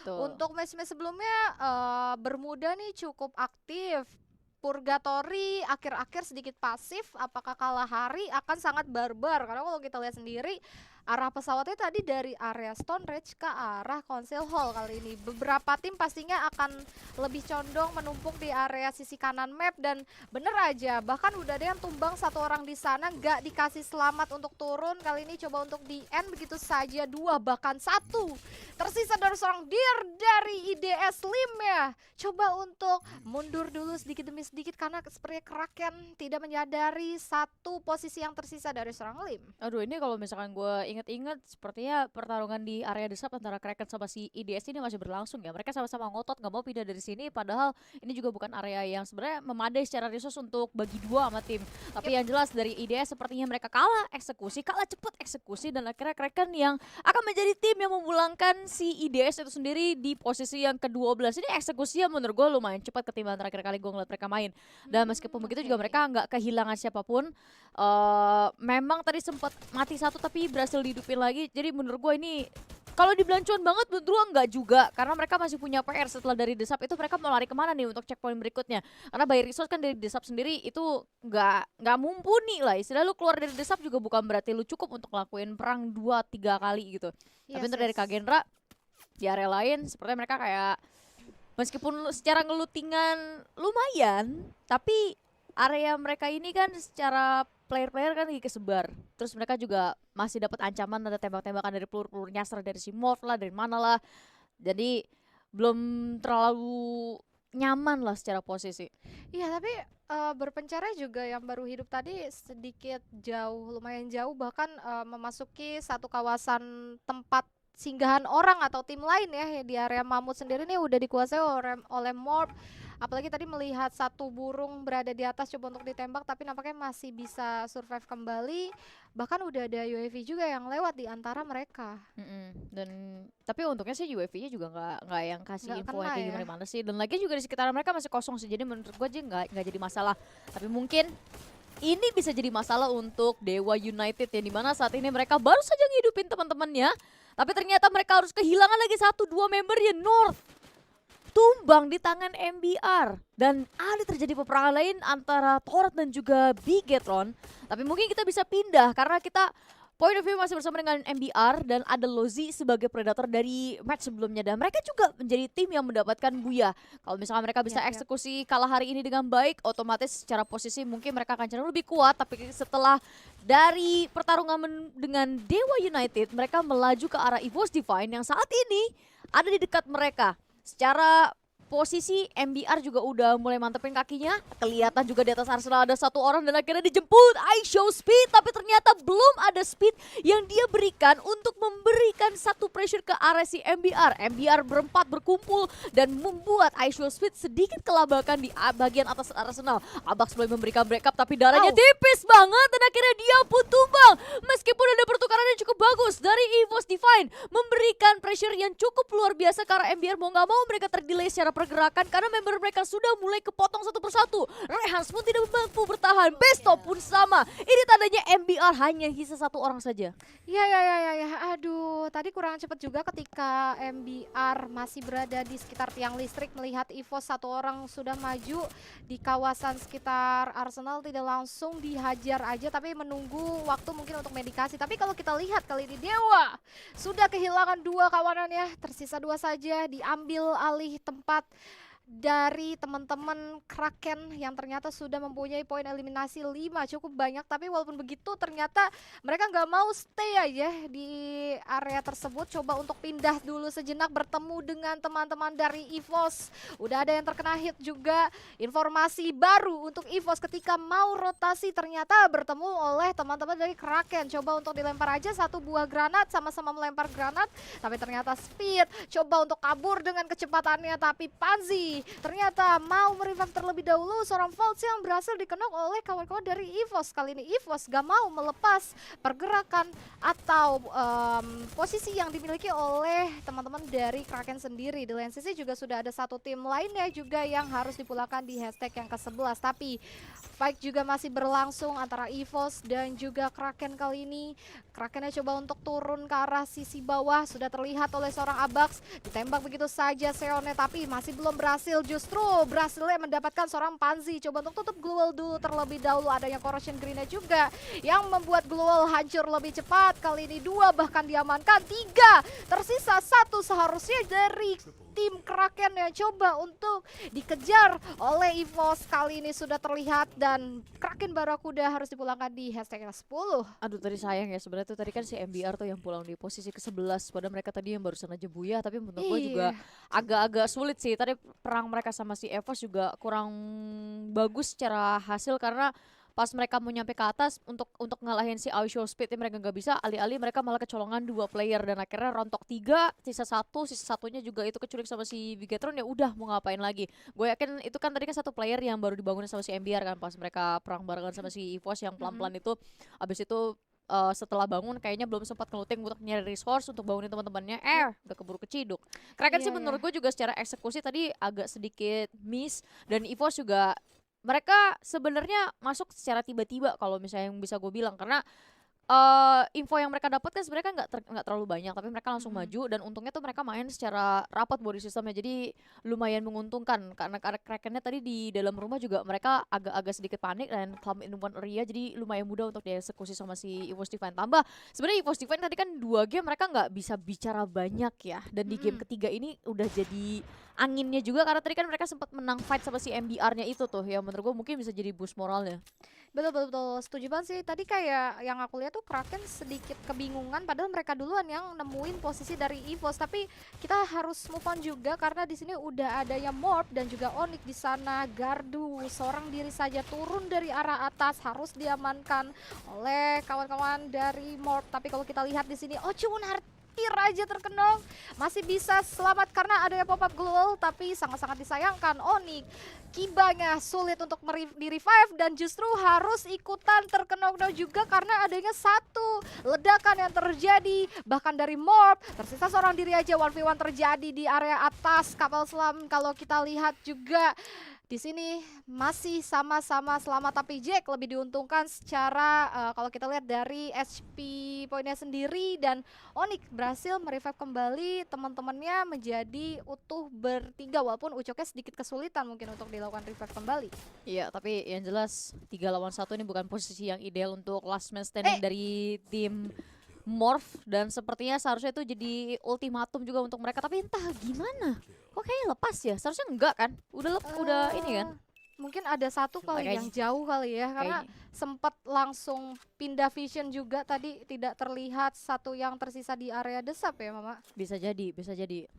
Betul. Untuk match-match sebelumnya Bermuda nih cukup aktif. Purgatory akhir-akhir sedikit pasif, apakah kalah hari akan sangat barbar karena kalau kita lihat sendiri arah pesawatnya tadi dari area Stone Ridge ke arah Council Hall kali ini. Beberapa tim pastinya akan lebih condong menumpuk di area sisi kanan map dan bener aja bahkan udah ada yang tumbang satu orang di sana nggak dikasih selamat untuk turun. Kali ini coba untuk di end begitu saja, dua bahkan satu tersisa dari seorang Deer dari IDS Lim ya. Coba untuk mundur dulu sedikit demi sedikit karena seperti Kraken tidak menyadari satu posisi yang tersisa dari seorang Lim. Aduh, ini kalau misalkan gue inget-inget sepertinya pertarungan di area desap antara Kraken sama si IDS ini masih berlangsung ya. Mereka sama-sama ngotot nggak mau pindah dari sini, padahal ini juga bukan area yang sebenarnya memadai secara resource untuk bagi dua sama tim. Tapi Yep. yang jelas dari IDS sepertinya mereka kalah eksekusi, kalah cepet eksekusi, dan akhirnya Kraken yang akan menjadi tim yang memulangkan si IDS itu sendiri di posisi yang ke-12. Ini eksekusinya menurut gue lumayan cepat ketimbang terakhir kali gue ngeliat mereka main. Dan meskipun begitu juga Oke. mereka nggak kehilangan siapapun. Memang tadi sempat mati satu tapi berhasil dihidupin lagi. Jadi menurut gue ini kalau dibilang cuan banget menurut gue enggak juga, karena mereka masih punya PR setelah dari desap itu. Mereka mau lari kemana nih untuk checkpoint berikutnya, karena by resource kan dari desap sendiri itu nggak mumpuni lah istilah. Lu keluar dari desap juga bukan berarti lu cukup untuk ngelakuin perang 2-3 kali gitu. Tapi Yes, untuk dari yes. Kagendra di area lain sepertinya mereka kayak meskipun secara ngelutingan lumayan, tapi area mereka ini kan secara player-player kan lagi kesebar. Terus mereka juga masih dapat ancaman, ada tembak-tembakan dari peluru-peluru nyasar dari si Morph lah, dari mana lah. Jadi belum terlalu nyaman lah secara posisi. Iya, tapi berpencara juga yang baru hidup tadi sedikit jauh, lumayan jauh bahkan memasuki satu kawasan tempat singgahan orang atau tim lain ya di area Mamut sendiri nih udah dikuasai oleh Morph. Apalagi tadi melihat satu burung berada di atas coba untuk ditembak tapi nampaknya masih bisa survive kembali. Bahkan udah ada UAV juga yang lewat di antara mereka. Dan tapi untungnya sih UAV-nya juga nggak yang kasih Nggak info kena yang kayak ya. gimana sih. Dan lagi juga di sekitaran mereka masih kosong sih. Jadi menurut gue aja nggak jadi masalah. Tapi mungkin ini bisa jadi masalah untuk Dewa United yang dimana saat ini mereka baru saja ngidupin teman-temannya, tapi ternyata mereka harus kehilangan lagi 1-2 membernya. North tumbang di tangan MBR dan ada terjadi peperangan lain antara Torrent dan juga Bigetron. Tapi mungkin kita bisa pindah karena kita point of view masih bersama dengan MBR dan ada Lozi sebagai predator dari match sebelumnya, dan mereka juga menjadi tim yang mendapatkan buya. Kalau misalnya mereka bisa Yap, yap. eksekusi kalah hari ini dengan baik, otomatis secara posisi mungkin mereka akan cenderung lebih kuat. Tapi setelah dari pertarungan dengan Dewa United, mereka melaju ke arah EVOS Divine yang saat ini ada di dekat mereka. Secara posisi MBR juga udah mulai mantepin kakinya. Kelihatan juga di atas Arsenal ada satu orang dan akhirnya dijemput I show speed, tapi ternyata belum ada speed yang dia berikan untuk memberikan satu pressure ke arah si MBR. MBR berempat berkumpul dan membuat I show speed sedikit kelabakan di bagian atas Arsenal. Abax mulai memberikan backup tapi darahnya tipis banget dan akhirnya dia pun tumbang. Meskipun ada pertukaran yang cukup bagus dari EVOS Divine, memberikan pressure yang cukup luar biasa karena MBR mau nggak mau mereka terdelay secara pergerakan karena member mereka sudah mulai kepotong satu persatu. Rehans pun tidak mampu bertahan, Besto pun sama. Ini tandanya MBR hanya sisa satu orang saja. Ya. Aduh, tadi kurang cepat juga ketika MBR masih berada di sekitar tiang listrik melihat EVOS satu orang sudah maju di kawasan sekitar Arsenal, tidak langsung dihajar aja tapi menunggu waktu mungkin untuk medikasi. Tapi kalau kita lihat kali ini Dewa sudah kehilangan dua kawanannya, tersisa dua saja, diambil alih tempat dari teman-teman Kraken yang ternyata sudah mempunyai poin eliminasi 5 cukup banyak. Tapi walaupun begitu ternyata mereka nggak mau stay aja di area tersebut, coba untuk pindah dulu sejenak bertemu dengan teman-teman dari EVOS. Udah ada yang terkena hit juga. Informasi baru untuk EVOS ketika mau rotasi ternyata bertemu oleh teman-teman dari Kraken. Coba untuk dilempar aja satu buah granat, sama-sama melempar granat, tapi ternyata Speed coba untuk kabur dengan kecepatannya, tapi Panzi ternyata mau merevive terlebih dahulu seorang Falz yang berhasil dikenok oleh kawan-kawan dari EVOS. Kali ini EVOS gak mau melepas pergerakan atau posisi yang dimiliki oleh teman-teman dari Kraken sendiri. Di lain sisi juga sudah ada satu tim lainnya juga yang harus dipulangkan di hashtag yang ke-11. Tapi fight juga masih berlangsung antara EVOS dan juga Kraken kali ini. Krakennya coba untuk turun ke arah sisi bawah, sudah terlihat oleh seorang Abax, ditembak begitu saja Seonnya tapi masih belum berhasil, justru berhasilnya mendapatkan seorang Panzi, coba untuk tutup Glowal dulu terlebih dahulu, adanya Corrosion Green-nya juga yang membuat Glowal hancur lebih cepat, kali ini 2 bahkan diamankan, 3 tersisa 1 seharusnya dari tim Kraken yang coba untuk dikejar oleh EVOS kali ini sudah terlihat dan Kraken Barakuda harus dipulangkan di hashtag 10. Aduh tadi sayang ya sebenarnya tuh tadi kan si MBR tuh yang pulang di posisi ke-11 padahal mereka tadi yang barusan aja Buya tapi menurut gue juga agak-agak sulit sih. Tadi perang mereka sama si EVOS juga kurang bagus secara hasil karena pas mereka mau nyampe ke atas untuk ngalahin si Show Speed mereka nggak bisa, alih-alih mereka malah kecolongan 2 player dan akhirnya rontok 3, sisa satunya juga itu keculik sama si Bigetron, ya udah mau ngapain lagi. Gue yakin itu kan tadi kan 1 player yang baru dibangun sama si MBR kan pas mereka perang barengan sama si EVOS yang pelan-pelan itu, abis itu setelah bangun kayaknya belum sempat ngeluting untuk nyari resource untuk bangunin teman-temannya, gak keburu keciduk. Kraken sih menurut gue juga secara eksekusi tadi agak sedikit miss, dan EVOS juga mereka sebenarnya masuk secara tiba-tiba kalau misalnya yang bisa gue bilang, karena info yang mereka dapatkan sebenarnya kan nggak terlalu banyak, tapi mereka langsung maju dan untungnya tuh mereka main secara rapat body systemnya, jadi lumayan menguntungkan karena Krakennya tadi di dalam rumah juga mereka agak sedikit panik dan come in one area, jadi lumayan mudah untuk dieksekusi sama si EVOS Divine. Tambah sebenarnya EVOS Divine tadi kan 2 game mereka nggak bisa bicara banyak ya, dan di game ketiga ini udah jadi anginnya juga karena tadi kan mereka sempat menang fight sama si MBR-nya itu tuh, yang menurut gue mungkin bisa jadi boost moralnya. Betul, setuju banget sih. Tadi kayak yang aku lihat tuh Kraken sedikit kebingungan padahal mereka duluan yang nemuin posisi dari EVOS, tapi kita harus move on juga karena di sini udah adanya Morph dan juga Onyx di sana. Gardu seorang diri saja turun dari arah atas, harus diamankan oleh kawan-kawan dari Morph. Tapi kalau kita lihat di sini, oh cuman hampir aja terkenal, masih bisa selamat karena adanya pop up global, tapi sangat-sangat disayangkan Onyx kibanya sulit untuk di-revive dan justru harus ikutan terkena juga karena adanya 1 ledakan yang terjadi bahkan dari Morph. Tersisa seorang diri aja, 1v1 terjadi di area atas kapal selam. Kalau kita lihat juga di sini masih sama-sama selamat, tapi Jack lebih diuntungkan secara kalau kita lihat dari HP poinnya sendiri, dan Onyx berhasil merevive kembali teman-temannya menjadi utuh bertiga walaupun Ucoknya sedikit kesulitan mungkin untuk dilakukan revive kembali. Iya, tapi yang jelas 3 lawan 1 ini bukan posisi yang ideal untuk last man standing dari tim Morph, dan sepertinya seharusnya itu jadi ultimatum juga untuk mereka, tapi entah gimana kok kayaknya lepas ya, seharusnya enggak kan, udah ini kan, mungkin ada 1 kali yang jauh kali ya, karena sempat langsung pindah vision juga tadi, tidak terlihat 1 yang tersisa di area desap ya Mama. Bisa jadi.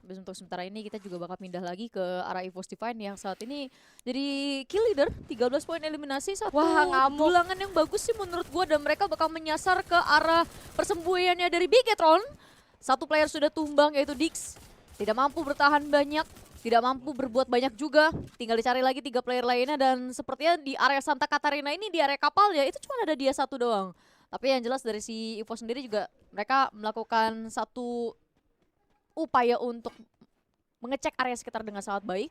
Untuk sementara ini kita juga bakal pindah lagi ke arah EVOS Divine yang saat ini jadi kill leader, 13 poin eliminasi, 1 bulangan yang bagus sih menurut gua, dan mereka bakal menyasar ke arah persembunyiannya dari Bigetron. 1 player sudah tumbang yaitu Dix, tidak mampu bertahan banyak, tidak mampu berbuat banyak juga, tinggal dicari lagi 3 player lainnya, dan sepertinya di area Santa Catarina ini, di area kapal ya, itu cuma ada dia 1 doang. Tapi yang jelas dari si EVOS sendiri juga mereka melakukan 1 upaya untuk mengecek area sekitar dengan sangat baik.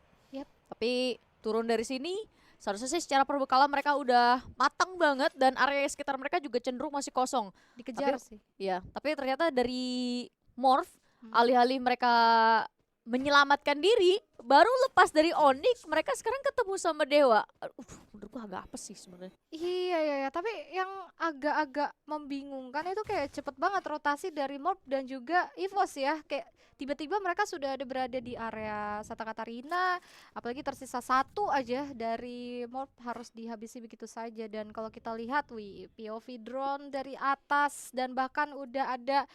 Tapi turun dari sini seharusnya sih secara perbekalan mereka udah matang banget dan area sekitar mereka juga cenderung masih kosong. Dikejar sih. Ya, tapi ternyata dari Morph, alih-alih mereka menyelamatkan diri, baru lepas dari Onyx, mereka sekarang ketemu sama Dewa. Menurut gua agak apa sih sebenarnya? Iya, tapi yang agak-agak membingungkan itu kayak cepet banget rotasi dari Morph dan juga EVOS ya, kayak tiba-tiba mereka sudah ada berada di area Santa Catarina, apalagi tersisa 1 aja dari Morph harus dihabisi begitu saja. Dan kalau kita lihat POV drone dari atas dan bahkan udah ada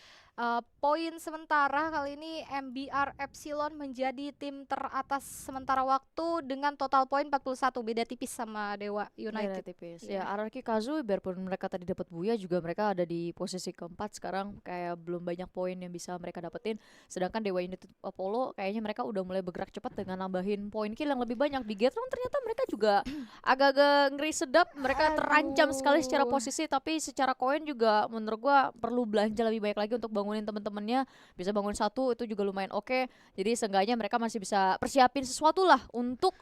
poin sementara, kali ini MBR Epsilon menjadi tim teratas sementara waktu dengan total poin 41, beda tipis sama Dewa United. Tipis. Ya, RRQ Kazu biarpun mereka tadi dapat Buya juga mereka ada di posisi keempat sekarang, kayak belum banyak poin yang bisa mereka dapetin. Sedangkan Dewa United Apollo kayaknya mereka udah mulai bergerak cepat dengan nambahin poin kill yang lebih banyak. Di Gatron ternyata mereka juga agak-agak ngeri sedap, mereka terancam sekali secara posisi, tapi secara koin juga menurut gua perlu belanja lebih banyak lagi untuk bangunin temen-temennya. Bisa bangun 1 itu juga lumayan oke. Jadi seenggaknya mereka masih bisa persiapin sesuatu lah untuk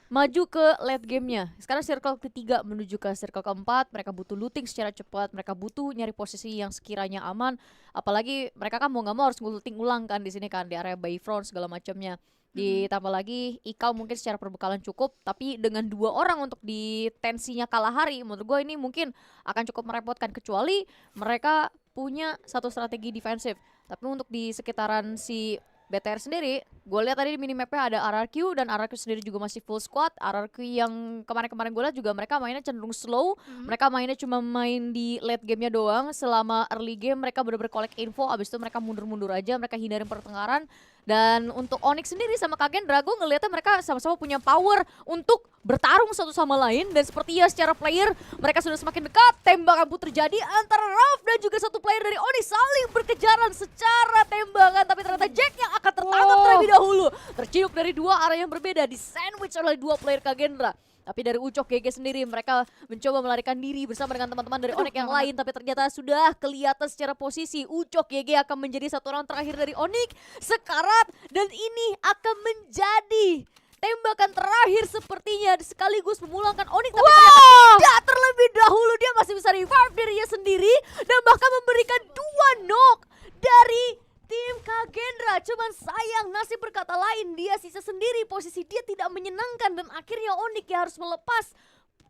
maju ke late gamenya. Sekarang circle ketiga menuju ke circle keempat. Mereka butuh looting secara cepat. Mereka butuh nyari posisi yang sekiranya aman. Apalagi mereka kan mau nggak mau harus looting ulang kan di sini kan di area Bayfront segala macamnya. Ditambah lagi Ikal mungkin secara perbekalan cukup, tapi dengan 2 orang untuk di tensinya Kalahari, menurut gue ini mungkin akan cukup merepotkan kecuali mereka punya satu strategi defensif. Tapi untuk di sekitaran si BTR sendiri, gue lihat tadi di minimapnya ada RRQ dan RRQ sendiri juga masih full squad. RRQ yang kemarin-kemarin gue lihat juga mereka mainnya cenderung slow. Mereka mainnya cuma main di late gamenya doang. Selama early game mereka bener-bener collect info, abis itu mereka mundur-mundur aja, mereka hindarin pertengkaran. Dan untuk Onyx sendiri sama Kagendra, gue ngeliatnya mereka sama-sama punya power untuk bertarung satu sama lain. Dan seperti ya secara player, mereka sudah semakin dekat. Tembakan pun terjadi antara Ralph dan juga satu player dari Onyx saling berkejaran secara tembakan. Tapi ternyata Jack yang akan tertangkap terlebih dahulu. Tercium dari 2 arah yang berbeda, di sandwich oleh 2 player Kagendra. Tapi dari Ucok GG sendiri mereka mencoba melarikan diri bersama dengan teman-teman dari Onyx yang lain. Tapi ternyata sudah kelihatan secara posisi Ucok GG akan menjadi satu orang terakhir dari Onyx. Sekarat, dan ini akan menjadi tembakan terakhir sepertinya sekaligus memulangkan Onyx. Tapi ternyata tidak, terlebih dahulu dia masih bisa revive dirinya sendiri. Dan bahkan memberikan 2 knock dari tim Kagendra. Cuman sayang nasib berkata lain, dia sisa sendiri, posisi dia tidak menyenangkan dan akhirnya Onyx ya harus melepas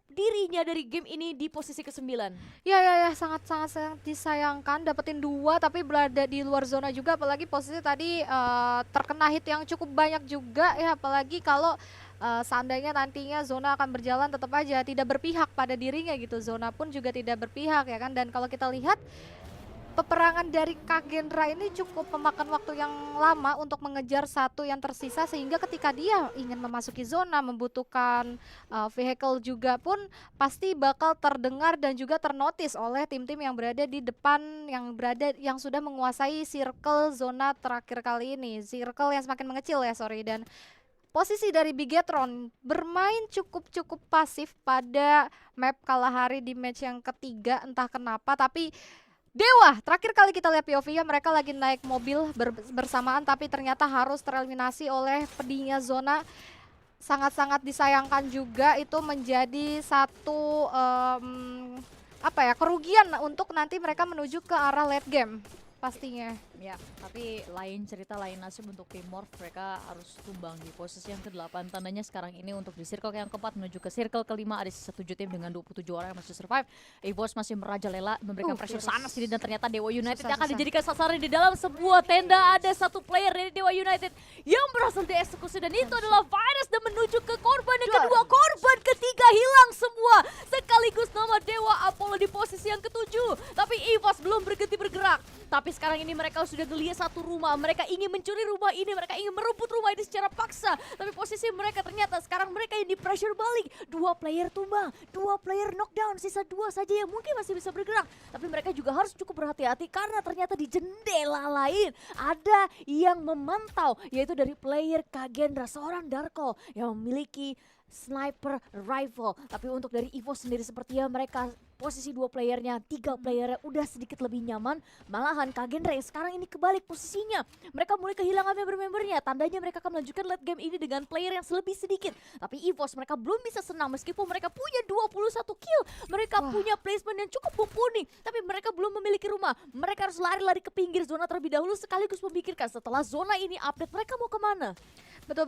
dirinya dari game ini di posisi ke-9. Ya, sangat disayangkan dapetin 2 tapi berada di luar zona juga, apalagi posisi tadi terkena hit yang cukup banyak juga ya, apalagi kalau seandainya nantinya zona akan berjalan tetap aja tidak berpihak pada dirinya gitu, zona pun juga tidak berpihak ya kan. Dan kalau kita lihat peperangan dari Kagendra ini cukup memakan waktu yang lama untuk mengejar satu yang tersisa, sehingga ketika dia ingin memasuki zona membutuhkan vehicle juga pun pasti bakal terdengar dan juga ternotis oleh tim-tim yang berada di depan, yang sudah menguasai circle zona terakhir kali ini, circle yang semakin mengecil ya, sorry. Dan posisi dari Bigetron bermain cukup pasif pada map Kalahari di match yang ketiga, entah kenapa. Tapi Dewa, terakhir kali kita lihat POV-nya mereka lagi naik mobil bersamaan, tapi ternyata harus tereliminasi oleh pedinya zona. Sangat-sangat disayangkan juga, itu menjadi satu kerugian untuk nanti mereka menuju ke arah late game pastinya. Ya, tapi lain cerita, lain nasib untuk tim Morph. Mereka harus tumbang di posisi yang ke-8. Tandanya sekarang ini untuk di circle yang keempat menuju ke circle kelima ada sisa 7 tim dengan 27 orang yang masih survive. EVOS masih merajalela memberikan pressure sana sini, dan ternyata Dewa United akan dijadikan sasaran di dalam sebuah tenda. Ada satu player dari Dewa United yang berhasil dieksekusi, dan itu adalah Virus, dan menuju ke korban yang kedua. Korban ketiga hilang semua, sekaligus nama Dewa Apollo di posisi yang ke-7. Tapi EVOS belum bergerak. Tapi sekarang ini mereka sudah ngelihat satu rumah. Mereka ingin mencuri rumah ini, mereka ingin merebut rumah ini secara paksa. Tapi posisi mereka ternyata sekarang mereka yang di pressure balik. 2 player tumbang, 2 player knockdown, sisa 2 saja yang mungkin masih bisa bergerak. Tapi mereka juga harus cukup berhati-hati karena ternyata di jendela lain ada yang memantau, yaitu dari player Kagendra, seorang Darko yang memiliki sniper rifle. Tapi untuk dari EVOS sendiri sepertinya mereka posisi 2 playernya, 3 playernya udah sedikit lebih nyaman. Malahan Kagendra yang sekarang ini kebalik posisinya. Mereka mulai kehilangan member-membernya. Tandanya mereka akan melanjutkan late game ini dengan player yang lebih sedikit. Tapi EVOS mereka belum bisa senang meskipun mereka punya 21 kill. Mereka punya placement yang cukup mumpuni. Tapi mereka belum memiliki rumah. Mereka harus lari-lari ke pinggir zona terlebih dahulu, sekaligus memikirkan setelah zona ini update mereka mau kemana. Betul.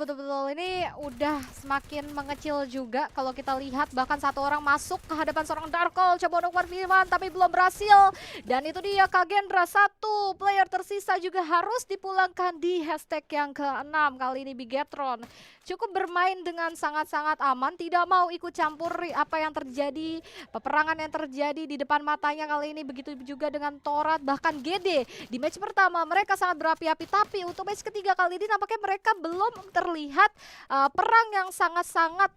Ini udah semakin mengecil juga kalau kita lihat. Bahkan satu orang masuk ke hadapan seorang Darkol, coba untuk 1v1 tapi belum berhasil. Dan itu dia Kagendra, satu player tersisa juga harus dipulangkan di hashtag yang ke-6. Kali ini Bigetron cukup bermain dengan sangat-sangat aman, tidak mau ikut campur apa yang terjadi, peperangan yang terjadi di depan matanya kali ini. Begitu juga dengan Torat, bahkan GD. Di match pertama mereka sangat berapi-api, tapi untuk match ketiga kali ini nampaknya mereka belum terlihat perang yang sangat-sangat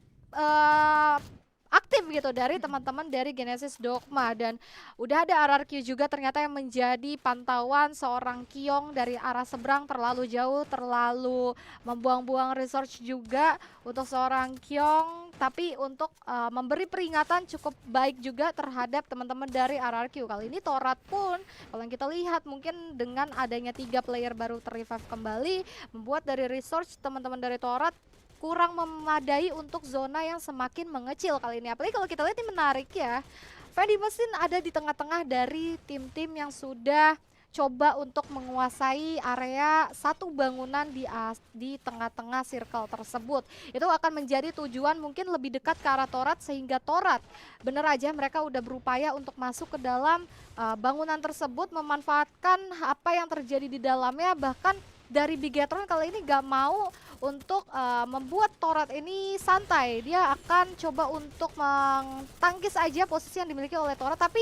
aktif gitu dari teman-teman dari Genesis Dogma. Dan udah ada RRQ juga ternyata yang menjadi pantauan seorang Kyong dari arah seberang, terlalu jauh, terlalu membuang-buang resource juga untuk seorang Kyong. Tapi untuk memberi peringatan cukup baik juga terhadap teman-teman dari RRQ. Kali ini Torat pun kalau yang kita lihat mungkin dengan adanya 3 player baru terrevive kembali, membuat dari resource teman-teman dari Torat kurang memadai untuk zona yang semakin mengecil kali ini. Apalagi kalau kita lihat ini menarik ya. Freddy Mesin ada di tengah-tengah dari tim-tim yang sudah coba untuk menguasai area satu bangunan di tengah-tengah circle tersebut. Itu akan menjadi tujuan mungkin lebih dekat ke arah Torat, sehingga Torat bener aja mereka udah berupaya untuk masuk ke dalam bangunan tersebut, memanfaatkan apa yang terjadi di dalamnya. Bahkan dari Bigetron kali ini gak mau untuk membuat Torat ini santai. Dia akan coba untuk mentangkis aja posisi yang dimiliki oleh Torat, tapi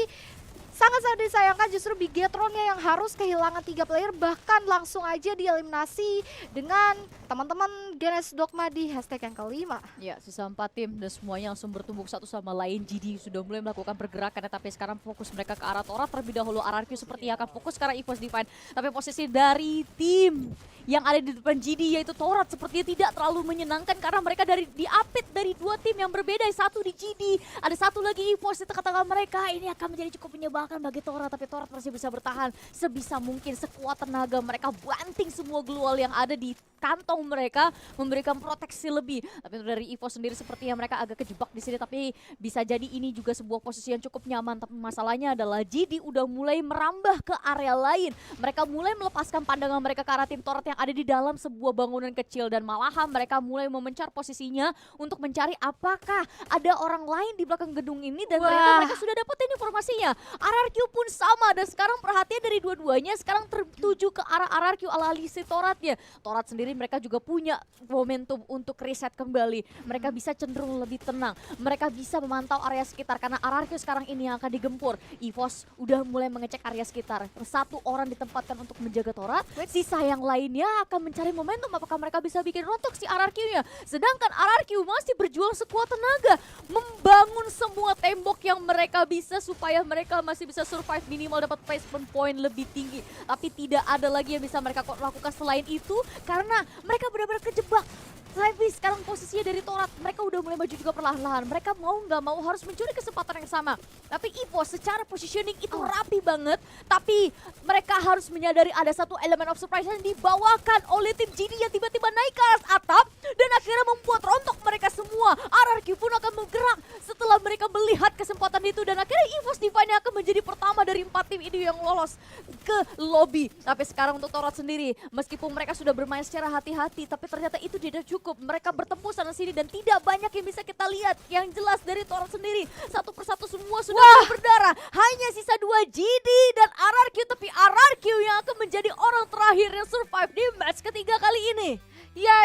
sangat-sangat disayangkan justru Bigetronnya yang harus kehilangan 3 player, bahkan langsung aja dieliminasi dengan teman-teman Genes Dogma di hashtag yang kelima. Ya, sisa 4 tim dan semuanya langsung bertumbuk satu sama lain. GD sudah mulai melakukan pergerakan, tapi sekarang fokus mereka ke arah Torat terlebih dahulu. RRQ sepertinya akan fokus ke arah EVOS Divine, tapi posisi dari tim yang ada di depan GD yaitu Torat sepertinya tidak terlalu menyenangkan karena mereka diapit dari 2 tim yang berbeda. Satu di GD, ada satu lagi EVOS di tengah-tengah mereka. Ini akan menjadi cukup menyebalkan bagi Torat, tapi Torat masih bisa bertahan sebisa mungkin, sekuat tenaga mereka banting semua glual yang ada di kantong mereka, memberikan proteksi lebih. Tapi dari EVOS sendiri sepertinya mereka agak kejebak di sini, tapi bisa jadi ini juga sebuah posisi yang cukup nyaman. Tapi masalahnya adalah GD udah mulai merambah ke area lain. Mereka mulai melepaskan pandangan mereka ke arah tim Torat yang ada di dalam sebuah bangunan kecil, dan malahan mereka mulai memencar posisinya untuk mencari apakah ada orang lain di belakang gedung ini, dan ternyata mereka sudah dapetin informasinya. RRQ pun sama, dan sekarang perhatian dari dua-duanya sekarang tertuju ke arah RRQ ala si Toratnya. Torat sendiri mereka juga punya momentum untuk reset kembali. Mereka bisa cenderung lebih tenang. Mereka bisa memantau area sekitar karena RRQ sekarang ini yang akan digempur. EVOS udah mulai mengecek area sekitar. 1 orang ditempatkan untuk menjaga Torat. Sisa yang lainnya akan mencari momentum apakah mereka bisa bikin rontok si RRQ-nya. Sedangkan RRQ masih berjuang sekuat tenaga membangun semua tembok yang mereka bisa supaya mereka masih bisa survive, minimal dapat placement point lebih tinggi. Tapi tidak ada lagi yang bisa mereka lakukan selain itu karena mereka benar-benar kejebak. Tapi sekarang posisinya dari Torat, mereka udah mulai maju juga perlahan-lahan. Mereka mau nggak mau harus mencuri kesempatan yang sama. Tapi EVOS secara positioning itu rapi banget. Tapi mereka harus menyadari ada satu elemen of surprise yang dibawakan oleh tim GD yang tiba-tiba naik ke atas atap dan akhirnya membuat rontok mereka semua. RRQ pun akan bergerak setelah mereka melihat kesempatan itu, dan akhirnya EVOS Divine akan menjadi pertama dari 4 tim ini yang lolos ke lobby. Tapi sekarang untuk Torat sendiri, meskipun mereka sudah bermain secara hati-hati, tapi ternyata itu tidak cukup. Mereka bertempur sana sini dan tidak banyak yang bisa kita lihat. Yang jelas dari Torat sendiri, satu persatu semua sudah berdarah. Hanya sisa 2 GD dan RRQ, tapi RRQ yang akan menjadi orang terakhir yang survive di match ketiga kali ini. Ya,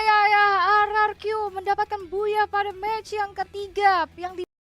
RRQ mendapatkan buya pada match yang ketiga, yang